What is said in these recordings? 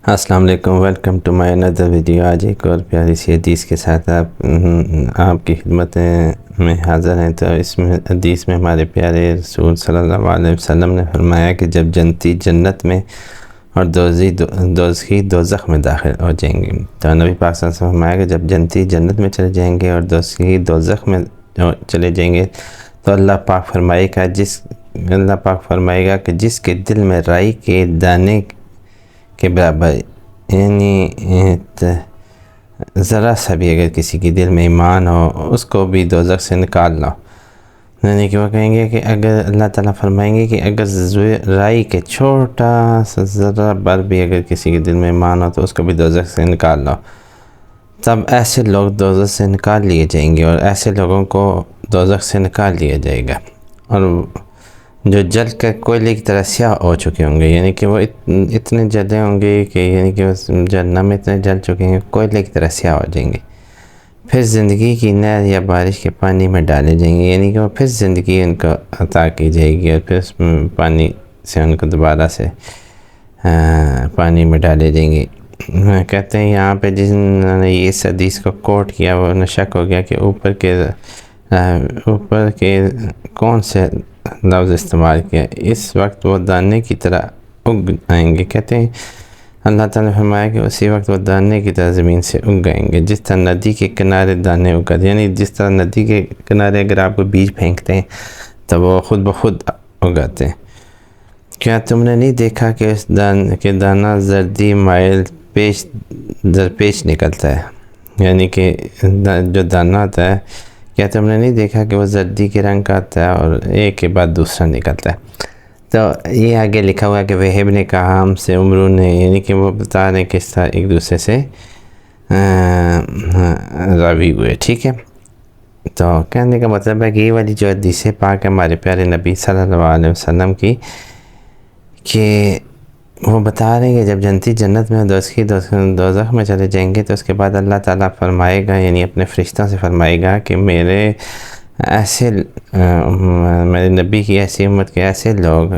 السلام علیکم، welcome to my اندر ویڈیو۔ آج ایک اور پیاری سی حدیث کے ساتھ آپ کی خدمت میں حاضر ہیں۔ تو اس میں حدیث میں ہمارے پیارے رسول صلی اللہ علیہ وسلم نے فرمایا کہ جب جنتی جنت میں اور دوزخی دوزخ میں داخل ہو جائیں گے، تو نبی پاک صلی اللہ علیہ وسلم نے فرمایا کہ جب جنتی جنت میں چلے جائیں گے اور دوزخی دوزخ میں چلے جائیں گے تو اللہ پاک فرمائے گا کہ جس کے دل میں رائی کے دانے کے برابر، یعنی ذرا سا بھی اگر کسی کے دل میں ایمان ہو، اس کو بھی دوزخ سے نکال لاؤ۔ یعنی کہ وہ کہیں گے کہ اگر اللہ تعالیٰ فرمائیں گے کہ اگر رائی کے چھوٹا سا ذرا بر بھی اگر کسی کے دل میں ایمان ہو تو اس کو بھی دوزخ سے نکال لاؤ، تب ایسے لوگ دوزخ سے نکال لیے جائیں گے اور ایسے لوگوں کو دوزخ سے نکال لیا جائے گا، اور جو جل کر کوئلے کی طرح سیاہ ہو چکے ہوں گے، یعنی کہ وہ اتنے جلے ہوں گے کہ یعنی کہ جہنم میں اتنے جل چکے ہیں کوئلے کی طرح سیاہ ہو جائیں گے۔ پھر زندگی کی نہر یا بارش کے پانی میں ڈالے جائیں گے، یعنی کہ وہ پھر زندگی ان کو عطا کی جائے گی اور پھر اس پانی سے ان کو دوبارہ سے پانی میں ڈالے جائیں گے۔ کہتے ہیں یہاں پہ جنہوں نے اس حدیث کو کوٹ کیا وہ انہیں شک ہو گیا کہ اوپر کے کون سے لفظ استعمال کیا۔ اس وقت وہ دانے کی طرح اگ آئیں گے۔ کہتے ہیں اللہ تعالیٰ نے فرمایا کہ اسی وقت وہ دانے کی طرح زمین سے اگ آئیں گے، جس طرح ندی کے کنارے دانے اگتے، یعنی جس طرح ندی کے کنارے اگر آپ کو بیج پھینکتے ہیں تو وہ خود بخود اگاتے ہیں۔ کیا تم نے نہیں دیکھا کہ اس دانہ زردی مائل درپیش نکلتا ہے، یعنی کہ جو دانہ آتا ہے، کیا تم نے نہیں دیکھا کہ وہ زردی کے رنگ کا آتا ہے اور ایک کے بعد دوسرا نکلتا ہے۔ تو یہ آگے لکھا ہوا ہے کہ وہب نے کہا ہم سے عمرو نے، یعنی کہ وہ بتا رہے ہیں کس طرح ایک دوسرے سے راوی ہوئے، ٹھیک ہے۔ تو کہنے کا مطلب ہے کہ یہ والی جو حدیث پاک ہے ہمارے پیارے نبی صلی اللہ علیہ وسلم کی، کہ وہ بتا رہے ہیں کہ جب جنتی جنت میں دوزخ میں چلے جائیں گے تو اس کے بعد اللہ تعالیٰ فرمائے گا، یعنی اپنے فرشتوں سے فرمائے گا کہ میرے نبی کی ایسی امت کے ایسے لوگ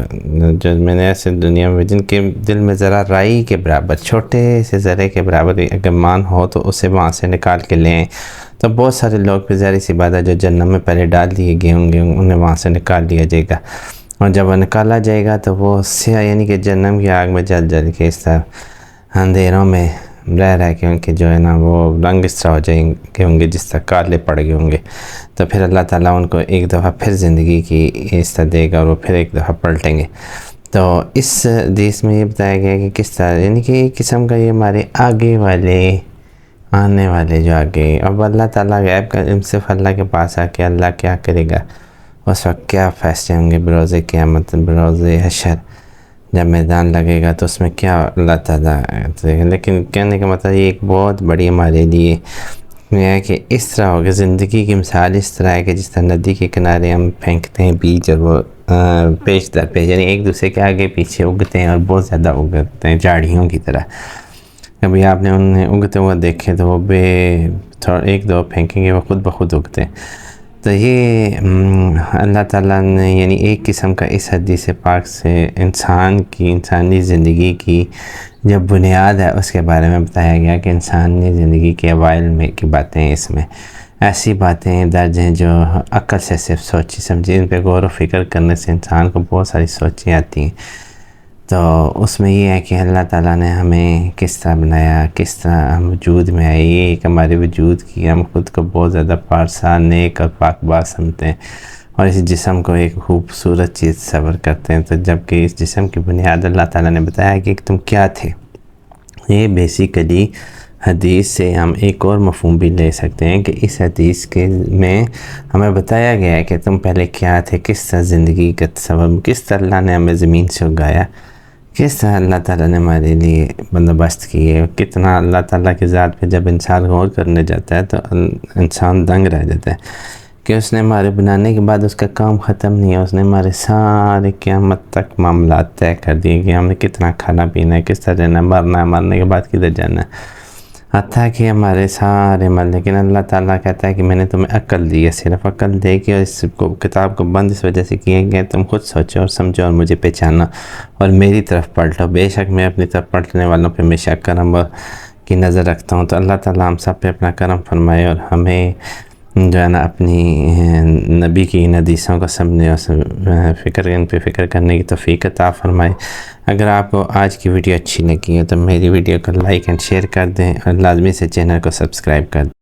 جو میں نے ایسے دنیا میں جن کے دل میں ذرا رائی کے برابر، چھوٹے سے ذرے کے برابر اگر مان ہو تو اسے وہاں سے نکال کے لیں، تو بہت سارے لوگ پہ ظاہر سی بات ہے جو جہنم میں پہلے ڈال دیے گئے ہوں گے انہیں وہاں سے نکال لیا جائے گا، اور جب وہ نکالا جائے گا تو وہ سیاہ، یعنی کہ جہنم کی آگ میں جل کے اس طرح اندھیروں میں رہ کے ان کے جو ہے نا وہ رنگ اس طرح ہو جائیں گے ہوں گے جس طرح کالے پڑ گئے ہوں گے، تو پھر اللہ تعالیٰ ان کو ایک دفعہ پھر زندگی کی اس طرح دے گا اور وہ پھر ایک دفعہ پلٹیں گے۔ تو اس حدیث میں یہ بتایا گیا کہ کس طرح، یعنی کہ ایک قسم کا یہ ہمارے آگے والے آنے والے جو آگے، اب اللہ تعالیٰ غیب کا علم صرف اللہ کے پاس آ کے اللہ کیا کرے گا، اس وقت کیا فیصلے ہوں گے بروز قیامت، بروز حشر، جب میدان لگے گا تو اس میں کیا اللہ تعالیٰ، لیکن کہنے کا مطلب یہ ایک بہت بڑی ہمارے لیے یہ ہے کہ اس طرح ہوگا، زندگی کی مثال اس طرح ہے کہ جس طرح ندی کے کنارے ہم پھینکتے ہیں بیج اور وہ پیش در پیش، یعنی ایک دوسرے کے آگے پیچھے اگتے ہیں اور بہت زیادہ اگتے ہیں جھاڑیوں کی طرح۔ کبھی آپ نے انہیں اگتے ہوئے دیکھے تو وہ ایک دو پھینکیں گے وہ خود بخود اگتے ہیں۔ تو یہ اللہ تعالیٰ نے یعنی ایک قسم کا اس حدیث پاک سے انسانی زندگی کی جو بنیاد ہے اس کے بارے میں بتایا گیا کہ انسانی زندگی کے اوائل میں کی باتیں، اس میں ایسی باتیں درج ہیں جو عقل سے صرف سوچی سمجھی، ان پہ غور و فکر کرنے سے انسان کو بہت ساری سوچیں آتی ہیں۔ تو اس میں یہ ہے کہ اللہ تعالیٰ نے ہمیں کس طرح بنایا، کس طرح ہم وجود میں آئے، یہ ایک ہمارے وجود کی ہم خود کو بہت زیادہ پارسا، نیک اور پاک باز سمجھتے ہیں اور اس جسم کو ایک خوبصورت چیز تصور کرتے ہیں، تو جبکہ اس جسم کی بنیاد اللہ تعالیٰ نے بتایا کہ تم کیا تھے۔ یہ بیسیکلی حدیث سے ہم ایک اور مفہوم بھی لے سکتے ہیں کہ اس حدیث کے میں ہمیں بتایا گیا ہے کہ تم پہلے کیا تھے، کس طرح زندگی کا تصور، کس طرح اللہ نے ہمیں زمین سے اگایا، کس طرح اللہ تعالیٰ نے ہمارے لیے بندوبست کیے، کتنا اللہ تعالیٰ کی ذات پہ جب انسان غور کرنے جاتا ہے تو انسان دنگ رہ جاتا ہے کہ اس نے ہمارے بنانے کے بعد اس کا کام ختم نہیں ہے، اس نے ہمارے سارے قیامت تک معاملات طے کر دیے کہ ہم نے کتنا کھانا پینا ہے، کس طرح رہنا، مرنا ہے، مرنے کے بعد کدھر جانا ہے، حتیٰ کہ ہمارے سارے عمل، لیکن اللہ تعالیٰ کہتا ہے کہ میں نے تمہیں عقل دی ہے، صرف عقل دے کے، اور اس کو کتاب کو بند اس وجہ سے کیے گئے تم خود سوچو اور سمجھو اور مجھے پہچانا اور میری طرف پلٹو، بے شک میں اپنی طرف پلٹنے والوں پہ ہمیشہ کرم کی نظر رکھتا ہوں۔ تو اللہ تعالیٰ ہم سب پہ اپنا کرم فرمائے اور ہمیں جو ہے نا اپنی نبی کی ان حدیثوں کو سمجھنے اور ان پہ فکر کرنے کی توفیق عطا فرمائے۔ اگر آپ کو آج کی ویڈیو اچھی لگی ہے تو میری ویڈیو کو لائک اینڈ شیئر کر دیں اور لازمی سے چینل کو سبسکرائب کر دیں۔